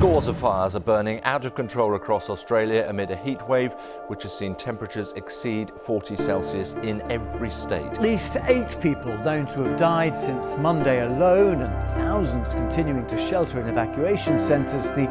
Scores of fires are burning out of control across Australia amid a heat wave which has seen temperatures exceed 40 Celsius in every state. At least 8 people known to have died since Monday alone, and thousands continuing to shelter in evacuation centres. The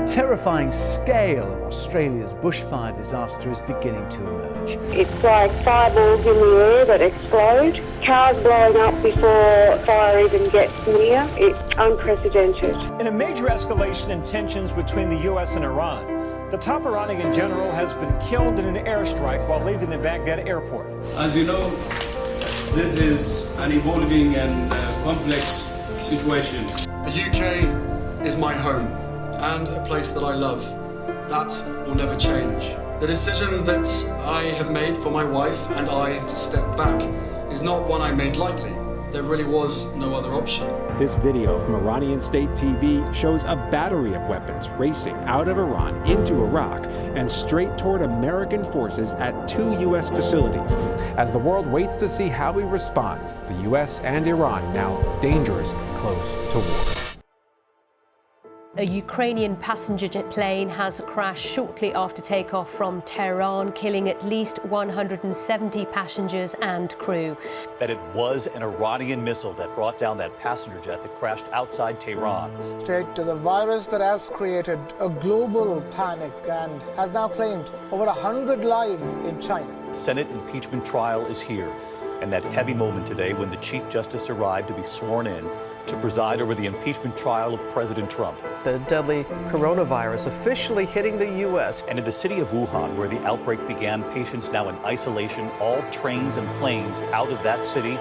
terrifying scale of Australia's bushfire disaster is beginning to emerge. It's like fireballs in the air that explode, cars blowing up before fire even gets near. It's unprecedented. In a major escalation in tensions between the U.S. and Iran, the top Iranian general has been killed in an airstrike while leaving the Baghdad airport. As you know, this is an evolving and complex situation. The UK is my home and a place that I love. That will never change. The decision that I have made for my wife and I to step back is not one I made lightly. There really was no other option. This video from Iranian state TV shows a battery of weapons racing out of Iran into Iraq and straight toward American forces at 2 U.S. facilities. As the world waits to see how he responds, the U.S. and Iran now dangerously close to war. A Ukrainian passenger jet plane has crashed shortly after takeoff from Tehran, killing at least 170 passengers and crew. That it was an Iranian missile that brought down that passenger jet that crashed outside Tehran. Straight to the virus that has created a global panic and has now claimed over 100 lives in China. Senate impeachment trial is here, and that heavy moment today when the Chief Justice arrived to be sworn in to preside over the impeachment trial of President Trump. The deadly coronavirus officially hitting the U.S. And in the city of Wuhan, where the outbreak began, patients now in isolation, all trains and planes out of that city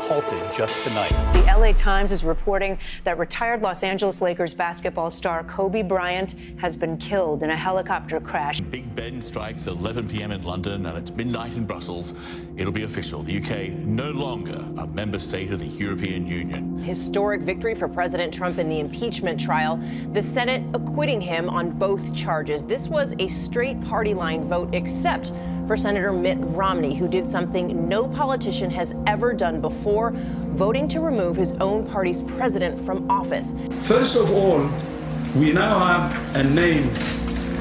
halted just tonight. The LA Times is reporting that retired Los Angeles Lakers basketball star Kobe Bryant has been killed in a helicopter crash. Big Ben strikes 11 p.m. in London and it's midnight in Brussels. It'll be official. The UK no longer a member state of the European Union. Historic victory for President Trump in the impeachment trial. The Senate acquitting him on both charges. This was a straight party line vote, except for Senator Mitt Romney, who did something no politician has ever done before, voting to remove his own party's president from office. First of all, we now have a name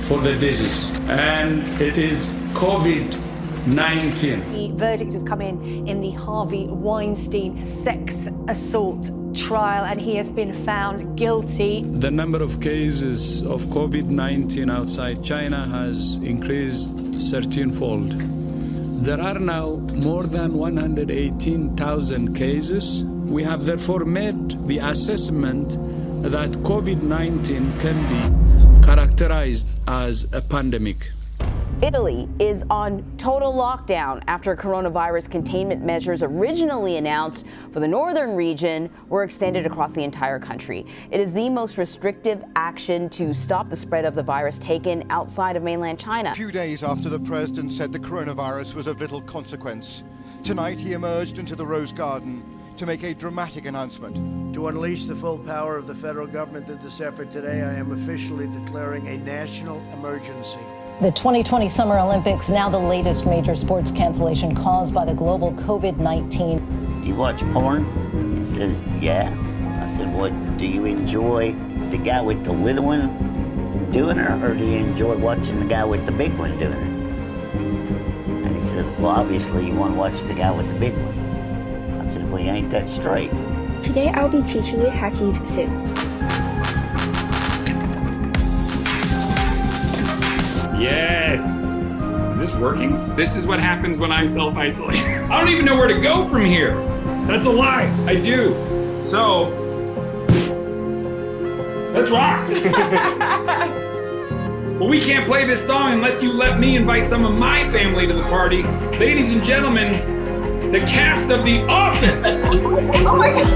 for the disease, and it is COVID-19. The verdict has come in the Harvey Weinstein sex assault trial, and he has been found guilty. The number of cases of COVID-19 outside China has increased 13-fold. There are now more than 118,000 cases. We have therefore made the assessment that COVID-19 can be characterized as a pandemic. Italy is on total lockdown after coronavirus containment measures originally announced for the northern region were extended across the entire country. It is the most restrictive action to stop the spread of the virus taken outside of mainland China. 2 days after the president said the coronavirus was of little consequence, tonight he emerged into the Rose Garden to make a dramatic announcement. To unleash the full power of the federal government in this effort today, I am officially declaring a national emergency. The 2020 Summer Olympics, now the latest major sports cancellation caused by the global COVID-19. Do you watch porn? He says, yeah. I said, what, do you enjoy the guy with the little one doing it, or do you enjoy watching the guy with the big one doing it? And he says, well, obviously you want to watch the guy with the big one. I said, well, you ain't that straight. Today I'll be teaching you how to use soup. Yes! Is this working? This is what happens when I self-isolate. I don't even know where to go from here. That's a lie. I do. So, let's rock. Well, we can't play this song unless you let me invite some of my family to the party. Ladies and gentlemen, the cast of The Office. Oh my God!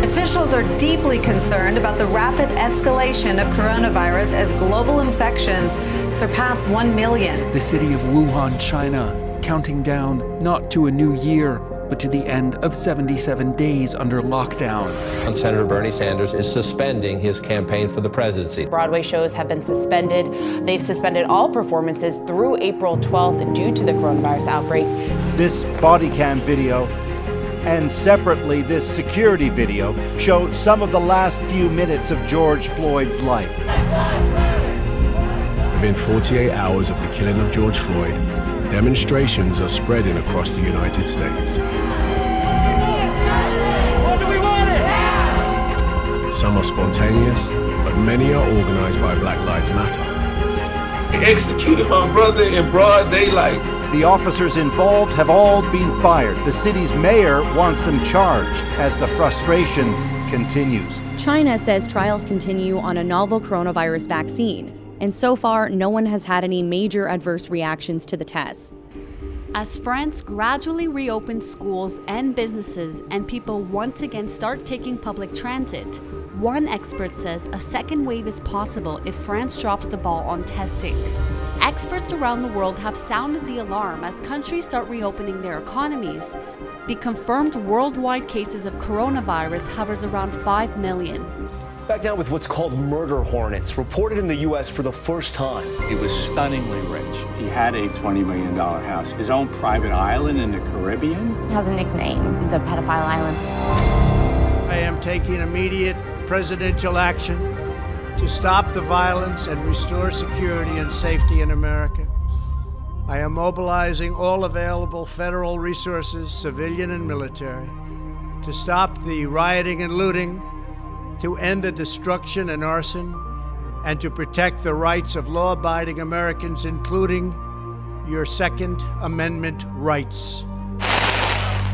Officials are deeply concerned about the rapid escalation of coronavirus as global infections surpass 1 million. The city of Wuhan, China, counting down not to a new year, but to the end of 77 days under lockdown. Senator Bernie Sanders is suspending his campaign for the presidency. Broadway shows have been suspended. They've suspended all performances through April 12th due to the coronavirus outbreak. This body cam video And separately, this security video showed some of the last few minutes of George Floyd's life. Within 48 hours of the killing of George Floyd, demonstrations are spreading across the United States. What do we want it? Some are spontaneous, but many are organized by Black Lives Matter. They executed my brother in broad daylight. The officers involved have all been fired. The city's mayor wants them charged as the frustration continues. China says trials continue on a novel coronavirus vaccine, and so far, no one has had any major adverse reactions to the test. As France gradually reopens schools and businesses and people once again start taking public transit, one expert says a second wave is possible if France drops the ball on testing. Experts around the world have sounded the alarm as countries start reopening their economies. The confirmed worldwide cases of coronavirus hovers around 5 million. Back now with what's called murder hornets, reported in the U.S. for the first time. He was stunningly rich. He had a $20 million house, his own private island in the Caribbean. It has a nickname, the Pedophile Island. I am taking immediate presidential action to stop the violence and restore security and safety in America. I am mobilizing all available federal resources, civilian and military, to stop the rioting and looting, to end the destruction and arson, and to protect the rights of law-abiding Americans, including your Second Amendment rights.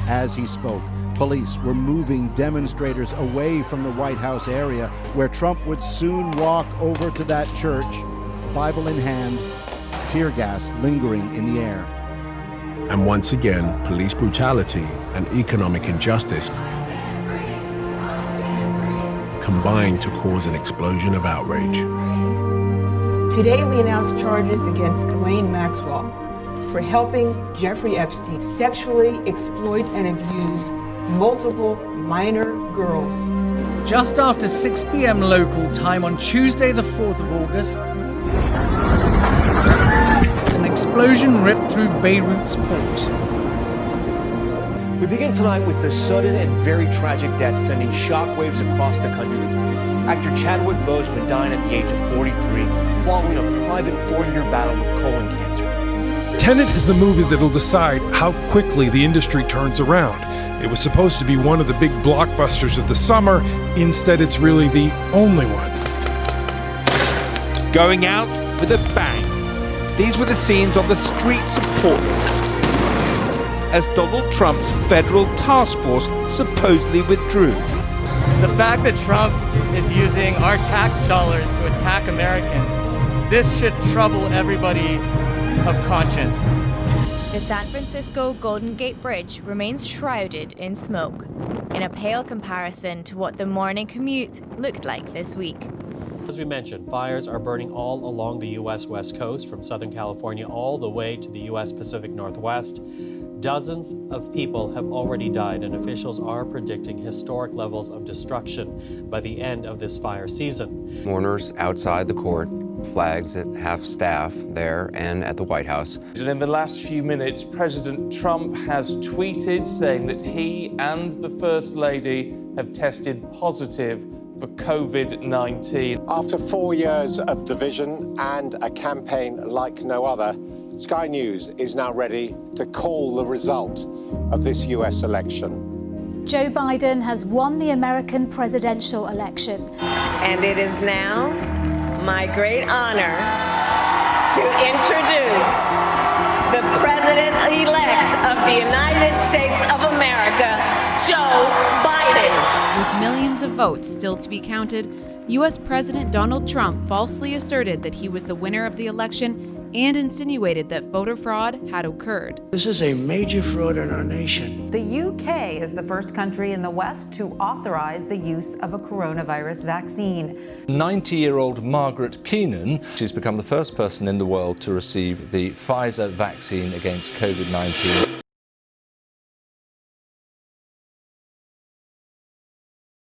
As he spoke, police were moving demonstrators away from the White House area, where Trump would soon walk over to that church, Bible in hand, tear gas lingering in the air. And once again, police brutality and economic injustice combined to cause an explosion of outrage. Today we announced charges against Ghislaine Maxwell for helping Jeffrey Epstein sexually exploit and abuse multiple minor girls. Just after 6 p.m. local time on Tuesday the 4th of August, an explosion ripped through Beirut's port. We begin tonight with the sudden and very tragic death sending shockwaves across the country. Actor Chadwick Boseman died at the age of 43 following a private 4-year battle with colon cancer. Tenet is the movie that'll decide how quickly the industry turns around. It was supposed to be one of the big blockbusters of the summer. Instead, it's really the only one. Going out with a bang. These were the scenes on the streets of Portland as Donald Trump's federal task force supposedly withdrew. The fact that Trump is using our tax dollars to attack Americans, this should trouble everybody of conscience. The San Francisco Golden Gate Bridge remains shrouded in smoke, in a pale comparison to what the morning commute looked like this week. As we mentioned, fires are burning all along the U.S. West Coast, from Southern California all the way to the U.S. Pacific Northwest. Dozens of people have already died, and officials are predicting historic levels of destruction by the end of this fire season. Mourners outside the court, flags at half staff there and at the White House. And in the last few minutes, President Trump has tweeted saying that he and the First Lady have tested positive for COVID-19. After 4 years of division and a campaign like no other, Sky News is now ready to call the result of this US election. Joe Biden has won the American presidential election. And it is now my great honor to introduce the President-elect of the United States of America, Joe Biden. With millions of votes still to be counted, U.S. President Donald Trump falsely asserted that he was the winner of the election and insinuated that voter fraud had occurred. This is a major fraud in our nation. The UK is the first country in the West to authorize the use of a coronavirus vaccine. 90-year-old Margaret Keenan, she's become the first person in the world to receive the Pfizer vaccine against COVID-19.